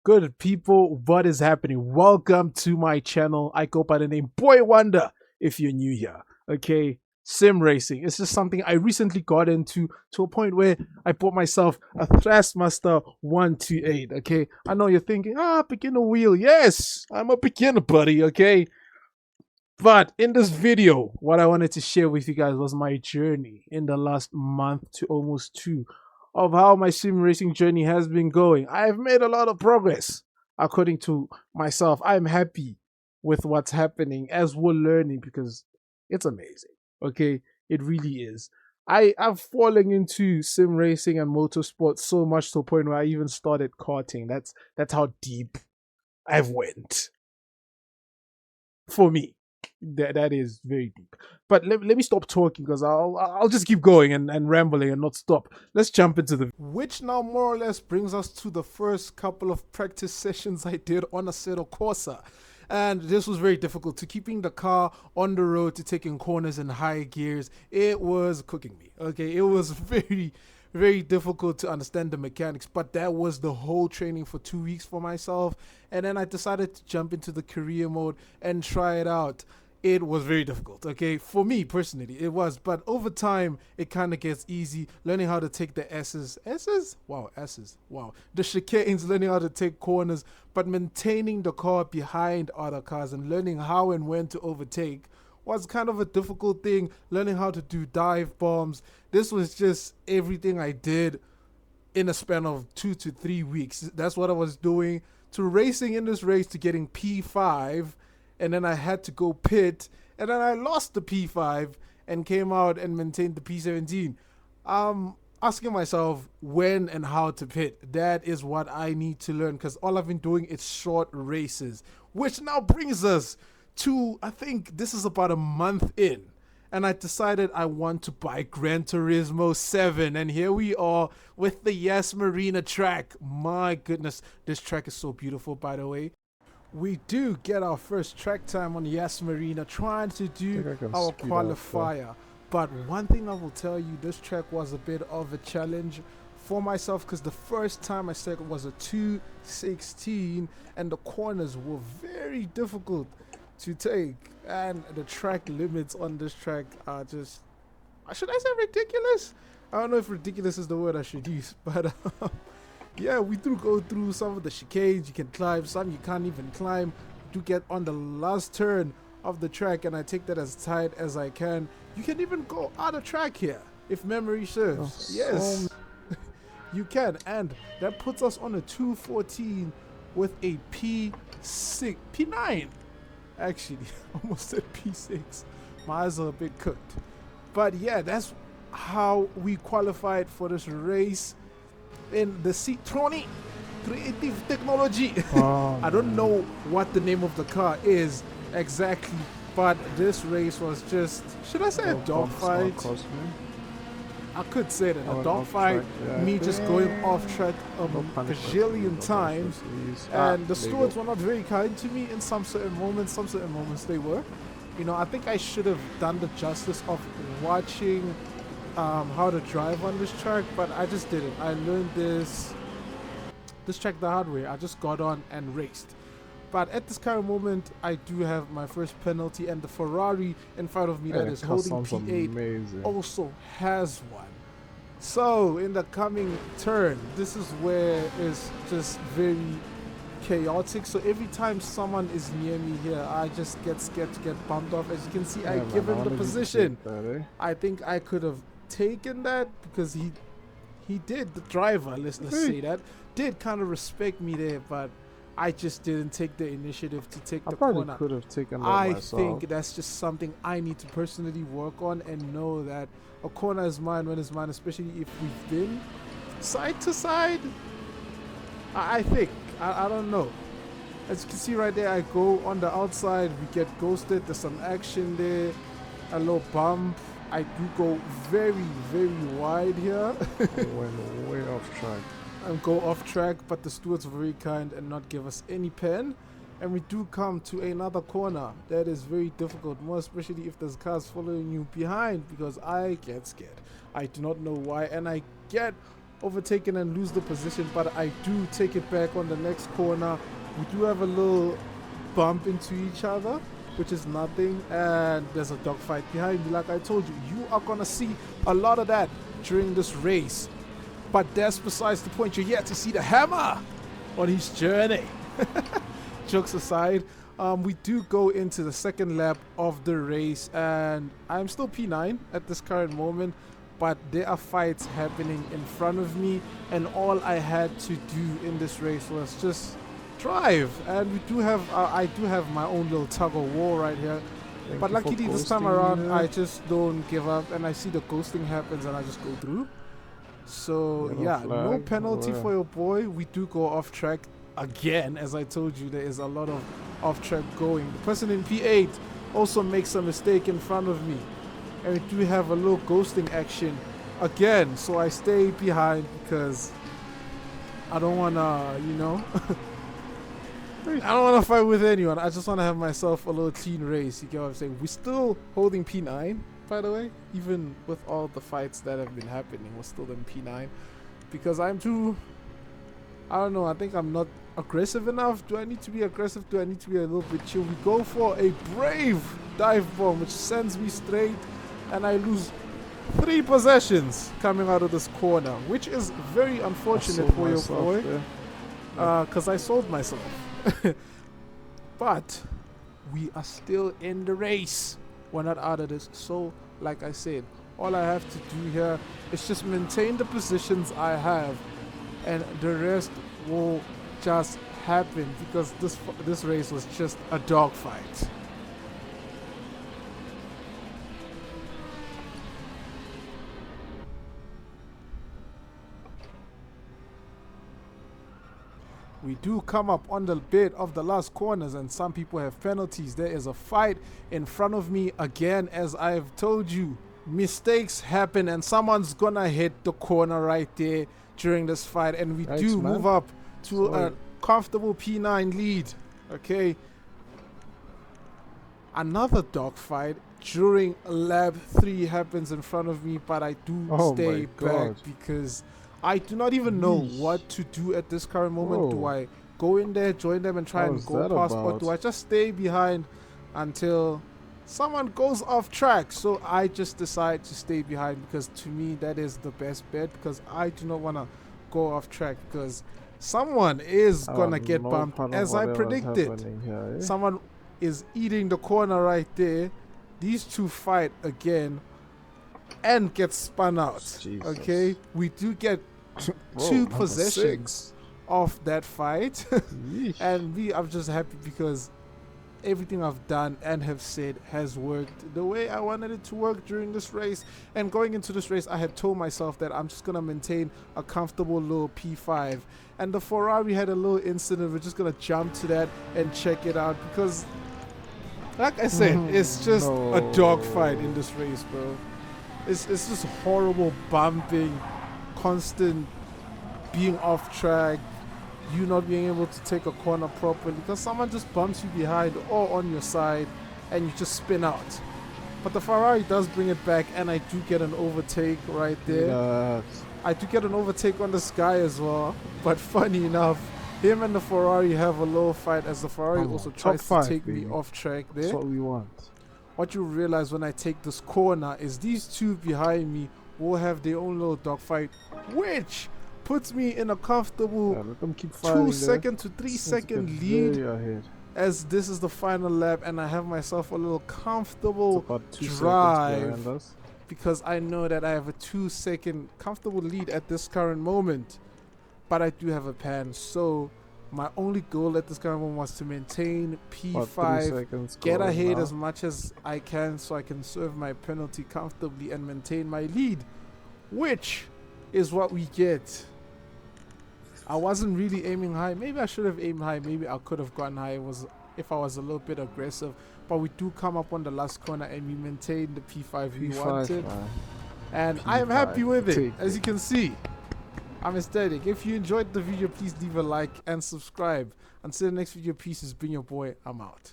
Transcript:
Good people, what is happening? Welcome to my channel. I go by the name boiwxnda if you're new here. Okay, sim racing. It's just something I recently got into to a point where I bought myself a Thrustmaster 128. Okay, I know you're thinking, beginner wheel. Yes, I'm a beginner, buddy. Okay, but in this video, what I wanted to share with you guys was my journey in the last month to almost two of how my sim racing journey has been going. I have made a lot of progress. According to myself, I'm happy with what's happening as we're learning because it's amazing. Okay, it really is. I've fallen into sim racing and motorsport so much to a point where I even started karting. That's how deep I've went for me. That is very deep. But let me stop talking because I'll just keep going and rambling and not stop. Let's jump into the which now more or less brings us to the first couple of practice sessions I did on Assetto Corsa. And this was very difficult to keeping the car on the road, to taking corners in high gears. It was cooking me. Okay, it was very difficult to understand the mechanics, but that was the whole training for 2 weeks for myself. And then I decided to jump into the career mode and try it out. It was very difficult, okay, for me personally it was, but over time it kind of gets easy, learning how to take the S's, the chicanes, learning how to take corners, but maintaining the car behind other cars and learning how and when to overtake was kind of a difficult thing. Learning how to do dive bombs, this was just everything I did in a span of 2 to 3 weeks. That's what I was doing, to racing in this race to getting P5, and then I had to go pit, and then I lost the P5 and came out and maintained the P17. Asking myself when and how to pit. That is what I need to learn, because all I've been doing is short races, which now brings us to, I think this is about a month in, and I decided I want to buy Gran Turismo 7, and here we are with the Yas Marina track. My goodness, this track is so beautiful, by the way. We do get our first track time on Yas Marina, trying to do our qualifier. But one thing I will tell you, this track was a bit of a challenge for myself, because the first time I said it was a 216 and the corners were very difficult to take, and the track limits on this track are just, should I say ridiculous? I don't know if ridiculous is the word I should use, but yeah, we do go through some of the chicanes. You can climb some, you can't even climb. You do get on the last turn of the track, and I take that as tight as I can. You can even go out of track here, if memory serves. Yes, you can, and that puts us on a 214 with a P9. Actually, almost said P6. My eyes are a bit cooked. But yeah, that's how we qualified for this race in the C20 creative technology. I don't know what the name of the car is exactly, but this race was just, should I say a dogfight? I could say that, a dogfight, me just going off track a gazillion times, and the stewards were not very kind to me in some certain moments they were. You know, I think I should have done the justice of watching how to drive on this track, but I just didn't. I learned this track the hard way. I just got on and raced. But at this current moment, I do have my first penalty, and the Ferrari in front of me that is holding P8 also has one. So in the coming turn, this is where it's just very chaotic. So every time someone is near me here, I just get scared to get bumped off. As you can see, I give him the position. I think I could have taken that, because he did, the driver, let's say that, did kind of respect me there, but I just didn't take the initiative to take the corner. I probably could have taken that myself. I think that's just something I need to personally work on, and know that a corner is mine when it's mine, especially if we've been side to side. I think, I don't know. As you can see right there, I go on the outside, we get ghosted, there's some action there, a little bump. I do go very wide here. Went way off track. And go off track, but the stewards were very kind and not give us any pen. And we do come to another corner that is very difficult, more especially if there's cars following you behind, because I get scared. I do not know why, and I get overtaken and lose the position, but I do take it back on the next corner. We do have a little bump into each other, which is nothing, and there's a dogfight behind me. Like I told you, you are gonna see a lot of that during this race, but that's besides the point. You're yet to see the hammer on his journey. Jokes aside, we do go into the second lap of the race, and I'm still P9 at this current moment, but there are fights happening in front of me, and all I had to do in this race was just drive. And we do have I do have my own little tug of war right here. But luckily this time around, I just don't give up, and I see the ghosting happens and I just go through. So yeah, no penalty for your boy. We do go off track again. As I told you, there is a lot of off track going. The person in P8 also makes a mistake in front of me, and we do have a little ghosting action again. So I stay behind because I don't wanna, you know, I don't want to fight with anyone. I just want to have myself a little clean race. You get what I'm saying? We're still holding P9, by the way. Even with all the fights that have been happening, we're still in P9. Because I'm too... I don't know. I think I'm not aggressive enough. Do I need to be aggressive? Do I need to be a little bit chill? We go for a brave dive bomb, which sends me straight. And I lose 3 possessions coming out of this corner, which is very unfortunate for your boy. Because I sold myself. But we are still in the race. We're not out of this. So like I said, all I have to do here is just maintain the positions I have, and the rest will just happen, because this race was just a dogfight. We do come up on the bit of the last corners, and some people have penalties. There is a fight in front of me again. As I've told you, mistakes happen, and someone's gonna hit the corner right there during this fight, and we do move up to a comfortable P9 lead. Okay, another dogfight during lap 3 happens in front of me, but I do stay back because I do not even know what to do at this current moment. Do I go in there, join them, and try and go past, or do I just stay behind until someone goes off track? So I just decide to stay behind, because to me that is the best bet, because I do not want to go off track, because someone is gonna get bumped, as I predicted. Here, someone is eating the corner right there. These two fight again and get spun out. Jesus. Okay, we do get 2 possessions of that fight. And I'm just happy because everything I've done and have said has worked the way I wanted it to work during this race. And going into this race, I had told myself that I'm just gonna maintain a comfortable little P5, and the Ferrari had a little incident. We're just gonna jump to that and check it out, because like I said, it's just a dogfight in this race, bro. It's just horrible bumping, constant being off track, you not being able to take a corner properly because someone just bumps you behind or on your side and you just spin out. But the Ferrari does bring it back, and I do get an overtake right there. Yes. I do get an overtake on this guy as well, but funny enough, him and the Ferrari have a little fight, as the Ferrari also tries to take me off track there. That's what we want. What you realize when I take this corner is these two behind me will have their own little dogfight, which puts me in a comfortable 2 second to 3 second lead, as this is the final lap, and I have myself a little comfortable drive because I know that I have a 2 second comfortable lead at this current moment, but I do have a pan. So my only goal at this current moment was to maintain P5, get ahead as much as I can so I can serve my penalty comfortably and maintain my lead, which is what we get. I wasn't really aiming high. Maybe I should have aimed high. Maybe I could have gone high if I was a little bit aggressive. But we do come up on the last corner and we maintain the P5 we wanted. And I am happy with it. As you can see, I'm ecstatic. If you enjoyed the video, please leave a like and subscribe. Until the next video, peace. It's been your boy. I'm out.